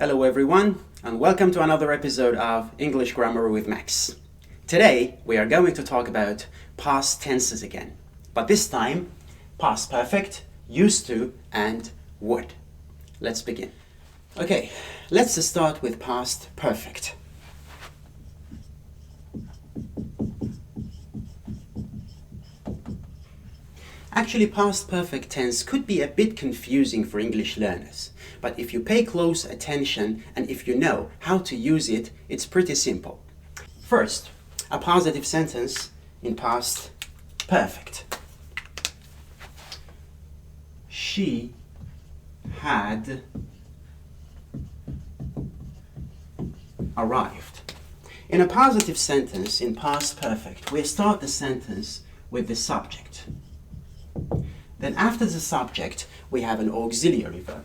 Hello everyone, and welcome to another episode of English Grammar with Max. Today we are going to talk about past tenses again, but this time past perfect, used to, and would. Let's begin. Okay, let's start with past perfect. Actually, past perfect tense could be a bit confusing for English learners, but if you pay close attention and if you know how to use it, it's pretty simple. First, a positive sentence in past perfect. She had arrived. In a positive sentence in past perfect, we start the sentence with the subject. Then after the subject, we have an auxiliary verb,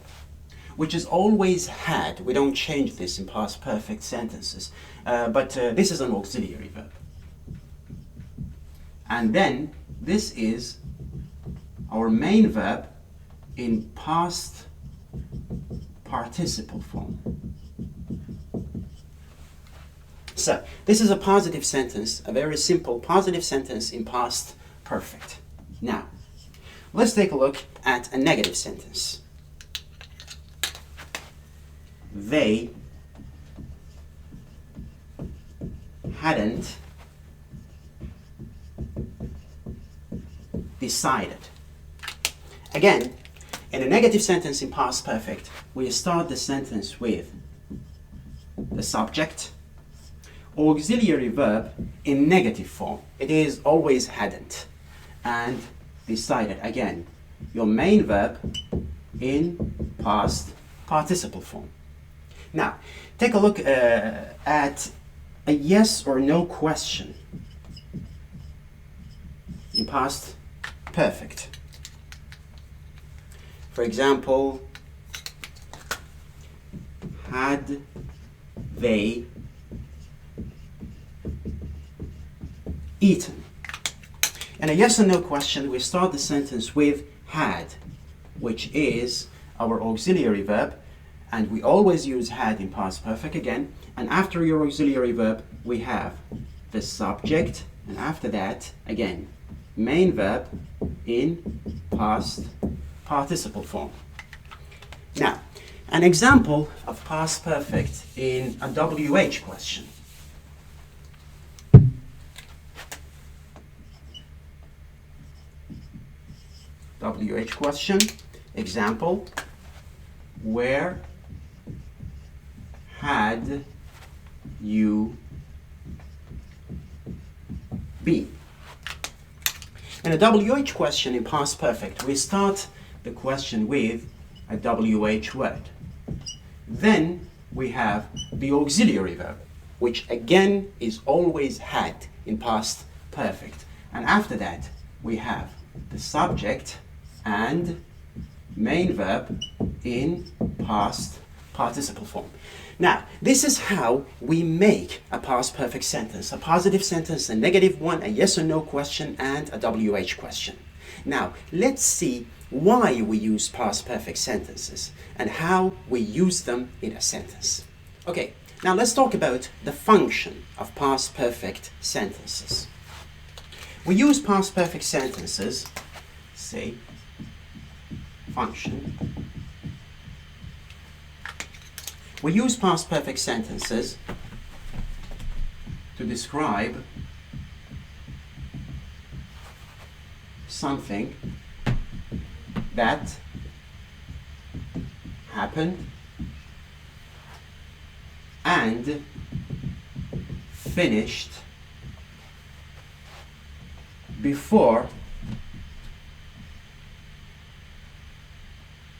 which is always had. We don't change this in past perfect sentences, but this is an auxiliary verb. And then this is our main verb in past participle form. So, this is a positive sentence, a very simple positive sentence in past perfect. Now, let's take a look at a negative sentence. They hadn't decided. Again, in a negative sentence in past perfect, we start the sentence with the subject, auxiliary verb in negative form. It is always hadn't, and decided. Again, your main verb in past participle form. Now, take a look at a yes or no question in past perfect. For example, had they eaten? In a yes or no question, we start the sentence with had, which is our auxiliary verb, and we always use had in past perfect again. And after your auxiliary verb, we have the subject, and after that, again, main verb in past participle form. Now, an example of past perfect in a WH question. WH question, example, where had you been? In a WH question in past perfect, we start the question with a WH word. Then we have the auxiliary verb, which again is always had in past perfect. And after that, we have the subject and main verb in past participle form. Now, this is how we make a past perfect sentence. A positive sentence, a negative one, a yes or no question, and a WH question. Now, let's see why we use past perfect sentences and how we use them in a sentence. Okay, now let's talk about the function of past perfect sentences. We use past perfect sentences, say, function. We use past perfect sentences to describe something that happened and finished before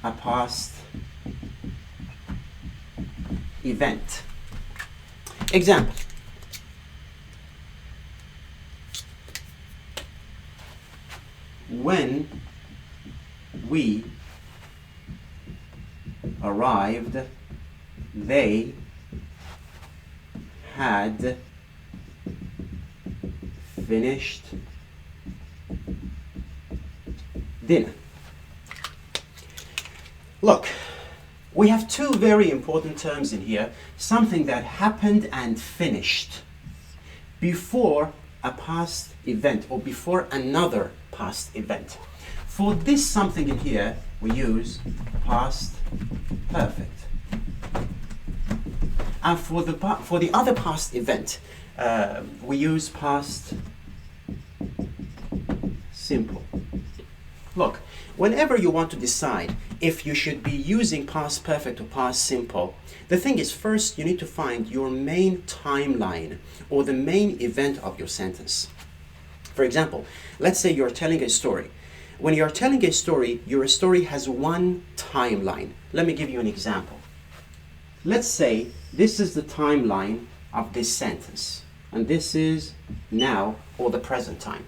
a past event. Example. When we arrived, they had finished dinner. Look, we have two very important terms in here. Something that happened and finished before a past event or before another past event. For this something in here, we use past perfect. And for the other past event, we use past simple. Look, whenever you want to decide if you should be using past perfect or past simple, the thing is, first you need to find your main timeline or the main event of your sentence. For example, let's say you're telling a story. When you're telling a story, your story has one timeline. Let me give you an example. Let's say this is the timeline of this sentence, and this is now or the present time.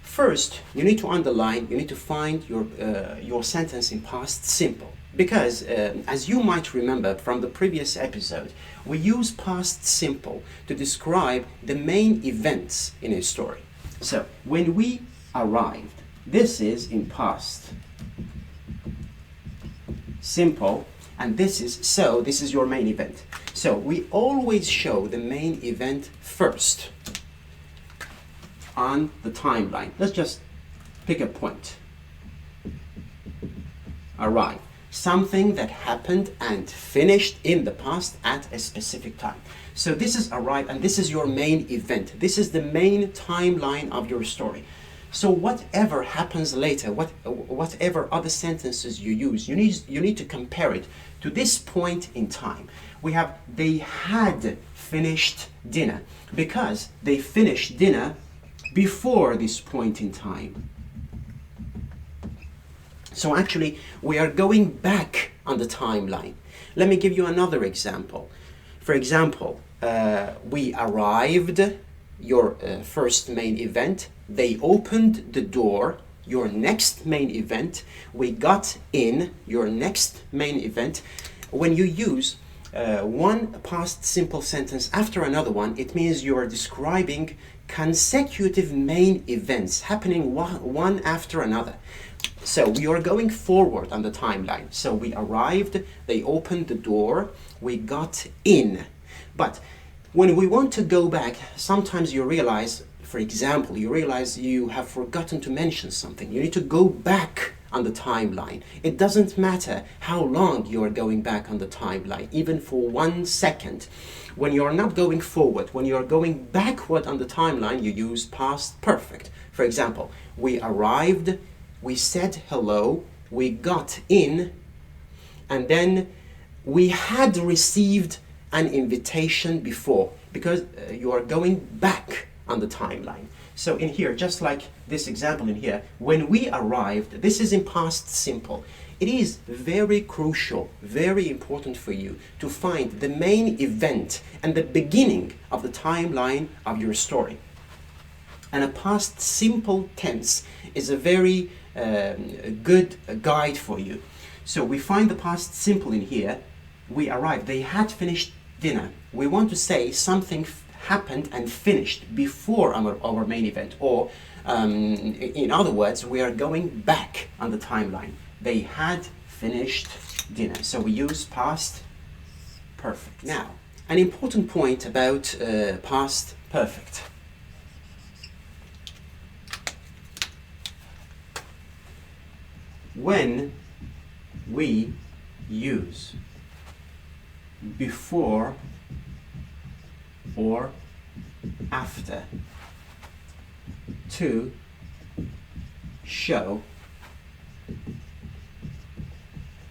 First, you need to underline, you need to find your sentence in past simple. Because, as you might remember from the previous episode, we use past simple to describe the main events in a story. So, when we arrived, this is in past simple, and this is your main event. So, we always show the main event first on the timeline. Let's just pick a point. Arrive. Something that happened and finished in the past at a specific time. So this is arrive, and this is your main event. This is the main timeline of your story. So whatever happens later, whatever other sentences you use, you need to compare it to this point in time. We have they had finished dinner because they finished dinner before this point in time. So actually, we are going back on the timeline. Let me give you another example. For example, we arrived, your first main event. They opened the door, your next main event. We got in, your next main event. When you use one past simple sentence after another one, it means you are describing consecutive main events happening one after another. So we are going forward on the timeline. So we arrived, they opened the door, we got in. But when we want to go back, sometimes you realize, for example, you have forgotten to mention something. You need to go back on the timeline. It doesn't matter how long you are going back on the timeline, even for 1 second. When you are not going forward, when you are going backward on the timeline, you use past perfect. For example, we arrived, we said hello, we got in, and then we had received an invitation before, because you are going back on the timeline. So in here, just like this example in here, when we arrived, this is in past simple. It is very crucial, very important for you to find the main event and the beginning of the timeline of your story. And a past simple tense is a very good guide for you. So we find the past simple in here. We arrived, they had finished dinner. We want to say something happened and finished before our main event, or in other words, we are going back on the timeline. They had finished dinner. So we use past perfect. Now, an important point about past perfect. When we use before or after to show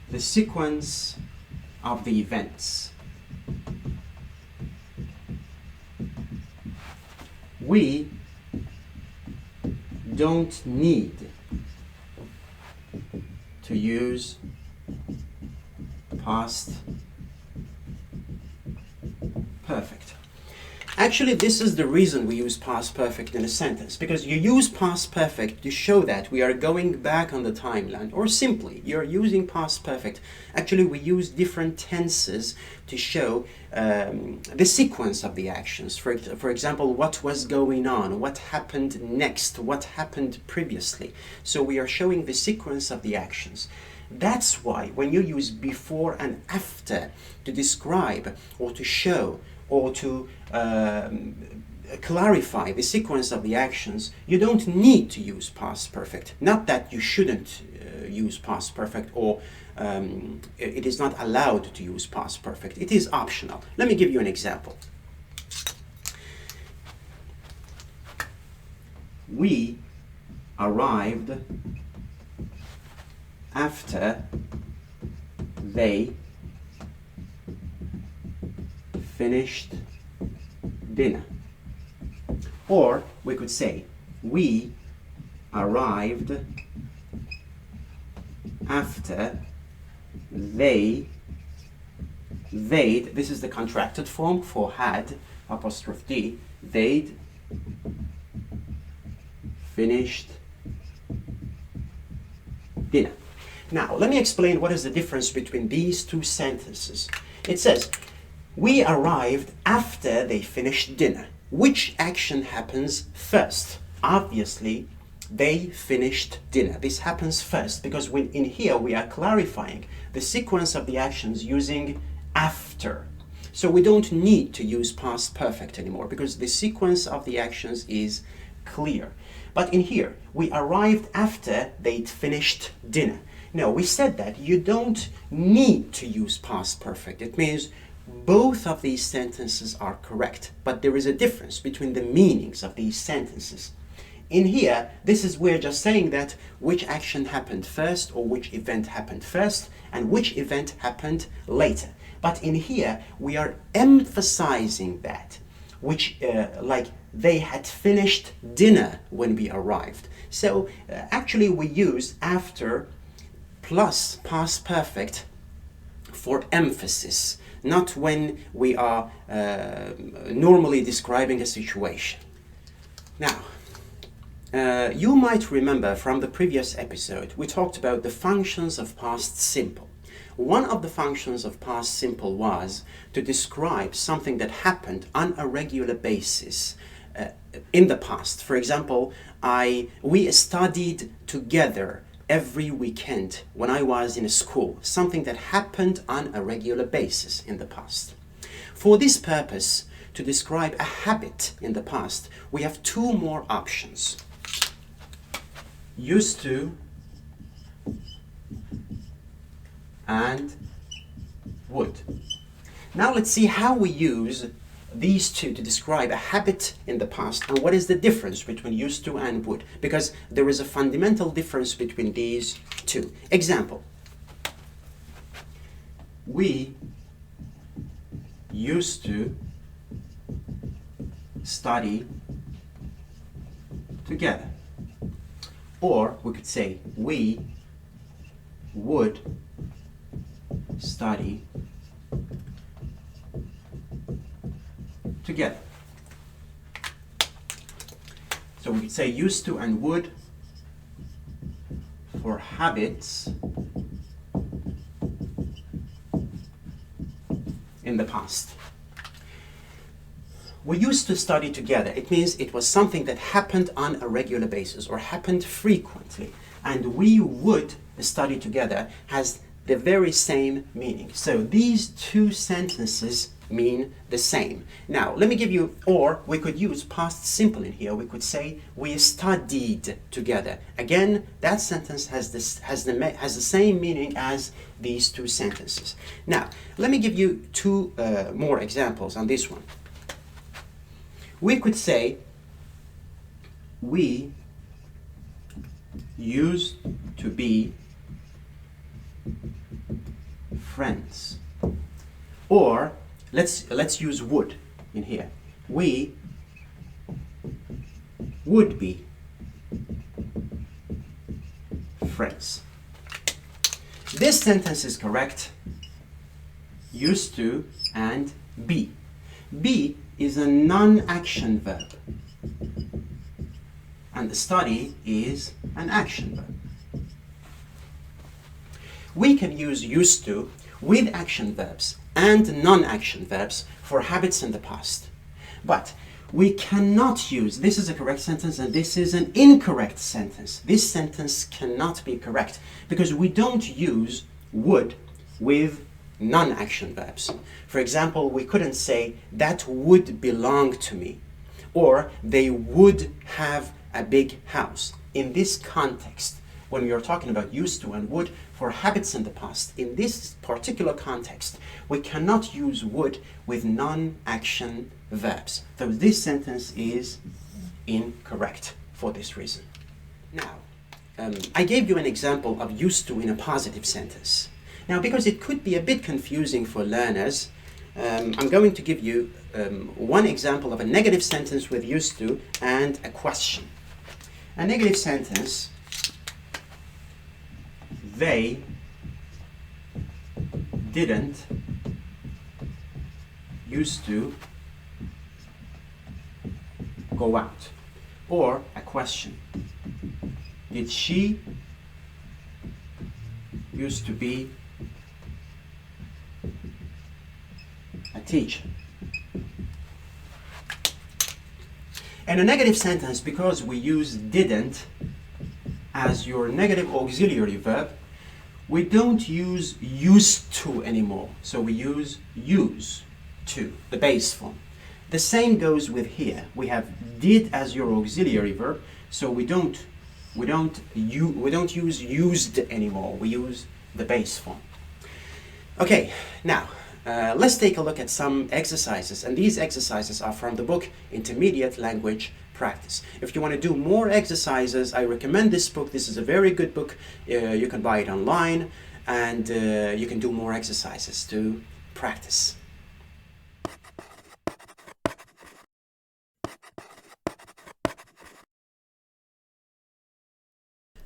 the sequence of the events, we don't need to use past perfect. Actually, this is the reason we use past perfect in a sentence, because you use past perfect to show that we are going back on the timeline, or simply you're using past perfect. Actually, we use different tenses to show the sequence of the actions. For example, what was going on, what happened next, what happened previously. So we are showing the sequence of the actions. That's why when you use before and after to describe or to show or to clarify the sequence of the actions, you don't need to use past perfect. Not that you shouldn't use past perfect, or it is not allowed to use past perfect. It is optional. Let me give you an example. We arrived after they finished dinner. Or we could say, we arrived after they'd, this is the contracted form for had, apostrophe D, they'd finished dinner. Now, let me explain what is the difference between these two sentences. It says, we arrived after they finished dinner. Which action happens first? Obviously, they finished dinner. This happens first because when in here we are clarifying the sequence of the actions using after. So we don't need to use past perfect anymore because the sequence of the actions is clear. But in here, we arrived after they'd finished dinner. No, we said that you don't need to use past perfect. It means both of these sentences are correct, but there is a difference between the meanings of these sentences. In here, this is we're just saying that which action happened first or which event happened first and which event happened later. But in here, we are emphasizing that, which like they had finished dinner when we arrived. So actually we use after plus past perfect for emphasis, not when we are normally describing a situation. Now, you might remember from the previous episode, we talked about the functions of past simple. One of the functions of past simple was to describe something that happened on a regular basis in the past. For example, we studied together every weekend when I was in school, something that happened on a regular basis in the past. For this purpose, to describe a habit in the past, we have two more options. Used to and would. Now let's see how we use these two to describe a habit in the past and what is the difference between used to and would, because there is a fundamental difference between these two. Example. We used to study together. Or we could say we would study together. So we could say used to and would for habits in the past. We used to study together. It means it was something that happened on a regular basis or happened frequently. And we would study together has the very same meaning. So these two sentences mean the same. Now, let me give you, or we could use past simple in here. We could say we studied together. Again, that sentence has the same meaning as these two sentences. Now, let me give you two more examples on this one. We could say we used to be friends. Or let's use would in here. We would be friends. This sentence is correct. Used to and be. Be is a non-action verb. And the study is an action verb. We can use used to with action verbs and non-action verbs for habits in the past. But we cannot use, this is a correct sentence and this is an incorrect sentence. This sentence cannot be correct because we don't use would with non-action verbs. For example, we couldn't say that would belong to me, or they would have a big house. In this context, when we are talking about used to and would for habits in the past, in this particular context, we cannot use would with non-action verbs. So this sentence is incorrect for this reason. Now, I gave you an example of used to in a positive sentence. Now, because it could be a bit confusing for learners, I'm going to give you one example of a negative sentence with used to and a question. A negative sentence: they didn't used to go out. Or a question: did she used to be a teacher? And a negative sentence, because we use didn't as your negative auxiliary verb, we don't use used to anymore. So we use to, the base form. The same goes with here. We have did as your auxiliary verb, so we don't use used anymore. We use the base form. Okay, now let's take a look at some exercises, and these exercises are from the book Intermediate Language Practice. If you want to do more exercises, I recommend this book. This is a very good book. You can buy it online, and you can do more exercises to practice.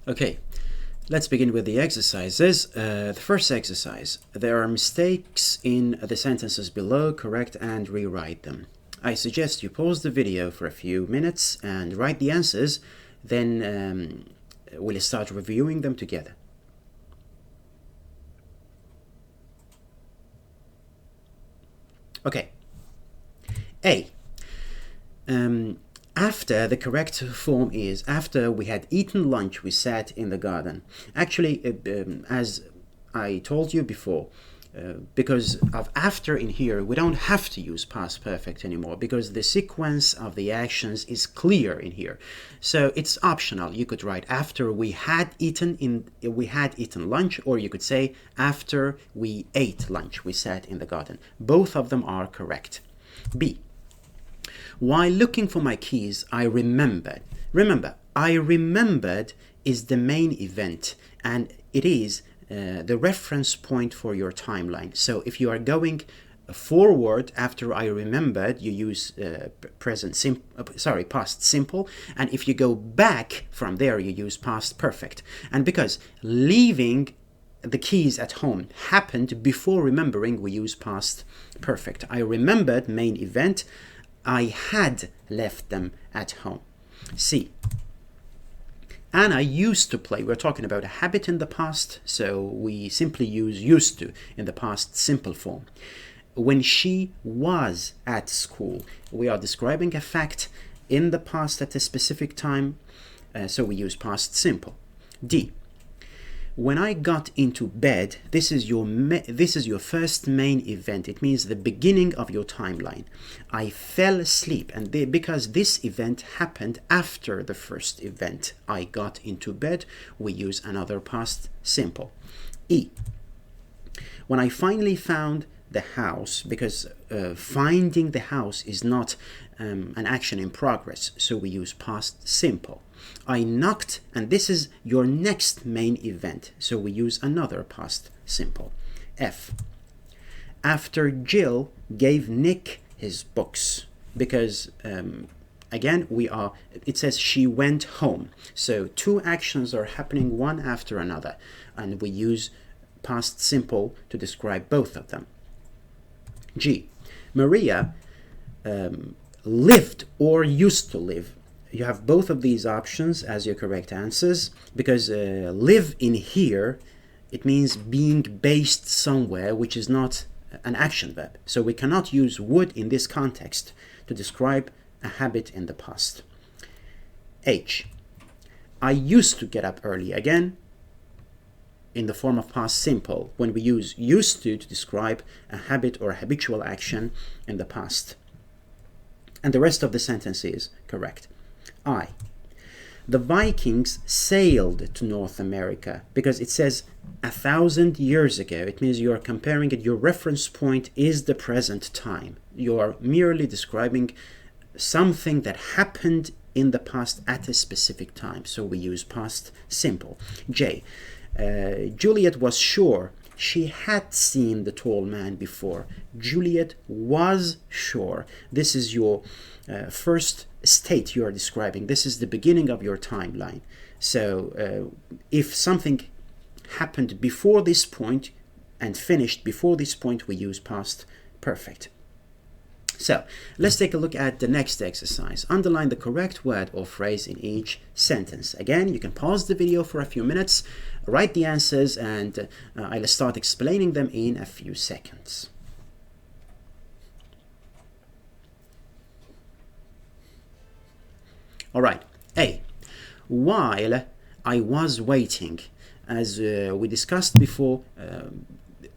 Okay, let's begin with the exercises. The first exercise: there are mistakes in the sentences below. Correct and rewrite them. I suggest you pause the video for a few minutes and write the answers, then we'll start reviewing them together. Okay. A. After, the correct form is: after we had eaten lunch, we sat in the garden. Actually, as I told you before, because of after in here, we don't have to use past perfect anymore because the sequence of the actions is clear in here. So it's optional. You could write after we had eaten lunch, or you could say after we ate lunch, we sat in the garden. Both of them are correct. B. While looking for my keys, I remembered. Remember, I remembered is the main event, and it is the reference point for your timeline. So if you are going forward after I remembered, you use past simple, and if you go back from there, you use past perfect. And because leaving the keys at home happened before remembering, we use past perfect. I remembered, main event. I had left them at home. C. Anna used to play. We're talking about a habit in the past, so we simply use used to in the past simple form. When she was at school, we are describing a fact in the past at a specific time, so we use past simple. D. When I got into bed, this is your first main event. It means the beginning of your timeline. I fell asleep, and because this event happened after the first event, I got into bed, we use another past simple. E. When I finally found the house, because finding the house is not an action in progress, so we use past simple. I knocked, and this is your next main event, so we use another past simple. F. After Jill gave Nick his books, because again it says she went home, so two actions are happening one after another, and we use past simple to describe both of them. G. Maria lived or used to live. You have both of these options as your correct answers, because live in here, it means being based somewhere, which is not an action verb. So we cannot use would in this context to describe a habit in the past. H. I used to get up early. Again, in the form of past simple, when we use used to describe a habit or a habitual action in the past. And the rest of the sentence is correct. I. The Vikings sailed to North America, because it says 1,000 years ago. It means you are comparing it. Your reference point is the present time. You are merely describing something that happened in the past at a specific time. So we use past simple. J. Juliet was sure she had seen the tall man before. Juliet was sure. This is your first state you are describing. This is the beginning of your timeline. So if something happened before this point and finished before this point, we use past perfect. So let's take a look at the next exercise. Underline the correct word or phrase in each sentence. Again, you can pause the video for a few minutes, write the answers, and I'll start explaining them in a few seconds. All right. A. While I was waiting. As we discussed before,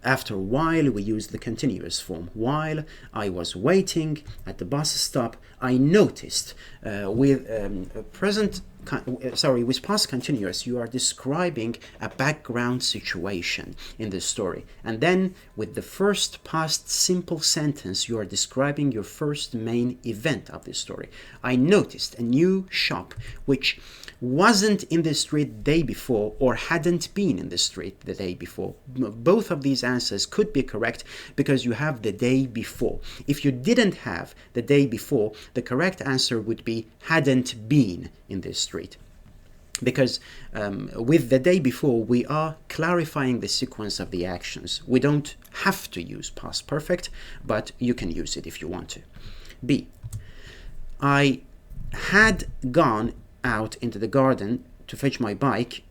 after while we use the continuous form. While I was waiting at the bus stop, I noticed with past continuous, you are describing a background situation in the story. And then with the first past simple sentence, you are describing your first main event of the story. I noticed a new shop which wasn't in the street the day before or hadn't been in the street the day before. Both of these answers could be correct because you have the day before. If you didn't have the day before, the correct answer would be hadn't been in this street. Because with the day before, we are clarifying the sequence of the actions. We don't have to use past perfect, but you can use it if you want to. B. I had gone out into the garden to fetch my bike.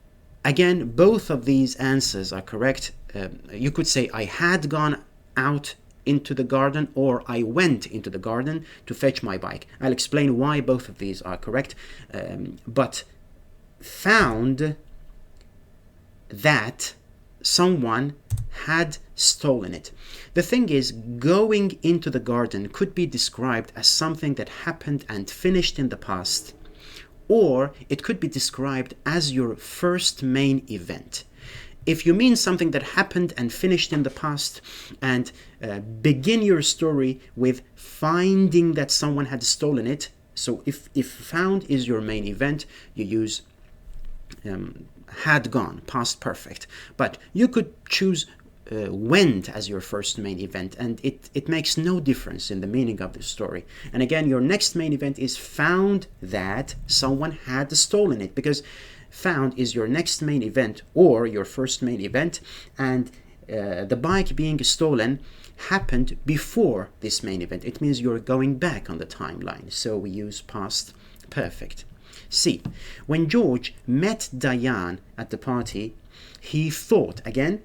Again, both of these answers are correct. You could say I had gone out into the garden, or I went into the garden to fetch my bike. I'll explain why both of these are correct. But found that someone had stolen it. The thing is, going into the garden could be described as something that happened and finished in the past, or it could be described as your first main event. If you mean something that happened and finished in the past, and begin your story with finding that someone had stolen it, so if found is your main event, you use had gone, past perfect. But you could choose went as your first main event, and it makes no difference in the meaning of the story. And again, your next main event is found that someone had stolen it, because found is your next main event or your first main event, and the bike being stolen happened before this main event. It means you're going back on the timeline, so we use past perfect. C. When George met Diane at the party, he thought, again,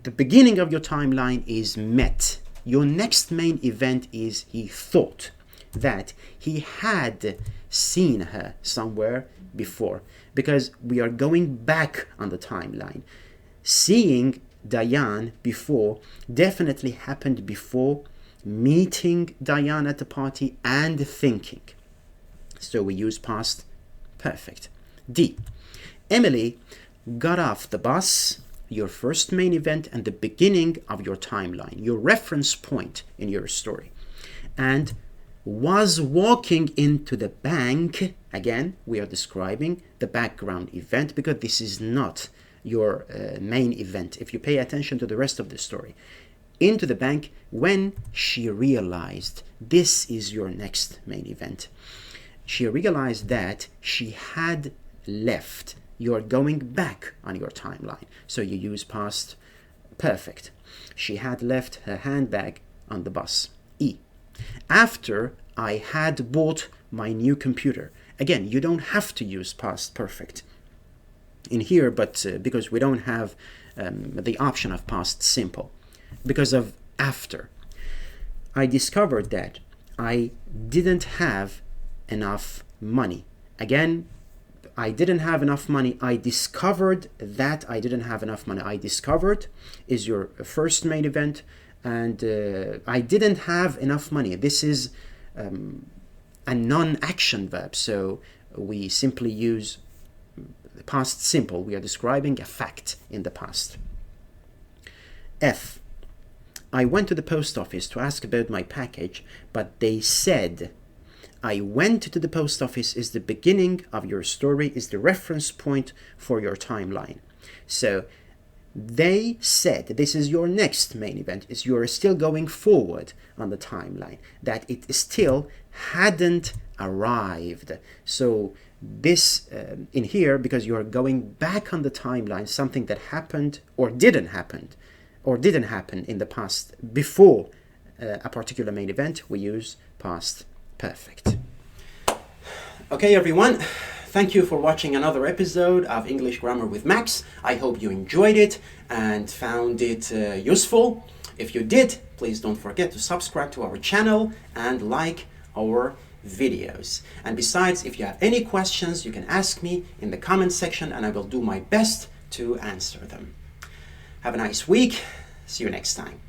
the beginning of your timeline is met. Your next main event is he thought that he had seen her somewhere before, because we are going back on the timeline. Seeing Diane before definitely happened before meeting Diane at the party and thinking. So we use past perfect. D. Emily got off the bus, your first main event and the beginning of your timeline, your reference point in your story, and was walking into the bank. Again, we are describing the background event because this is not your main event. If you pay attention to the rest of the story, into the bank when she realized, this is your next main event. She realized that she had left. You're going back on your timeline, so you use past perfect. She had left her handbag on the bus. E. After I had bought my new computer. Again, you don't have to use past perfect in here, but because we don't have the option of past simple, because of after. I discovered that I didn't have enough money. Again, I didn't have enough money. I discovered that I didn't have enough money. I discovered is your first main event, and I didn't have enough money. This is a non-action verb, so we simply use the past simple. We are describing a fact in the past. F. I went to the post office to ask about my package, but they said. I went to the post office is the beginning of your story, is the reference point for your timeline. So they said, this is your next main event, is you're still going forward on the timeline, that it still hadn't arrived. So this in here, because you're going back on the timeline, something that happened or didn't happen in the past before a particular main event, we use past perfect. Okay, everyone, thank you for watching another episode of English Grammar with Max. I hope you enjoyed it and found it useful. If you did, please don't forget to subscribe to our channel and like our videos. And besides, if you have any questions, you can ask me in the comment section and I will do my best to answer them. Have a nice week. See you next time.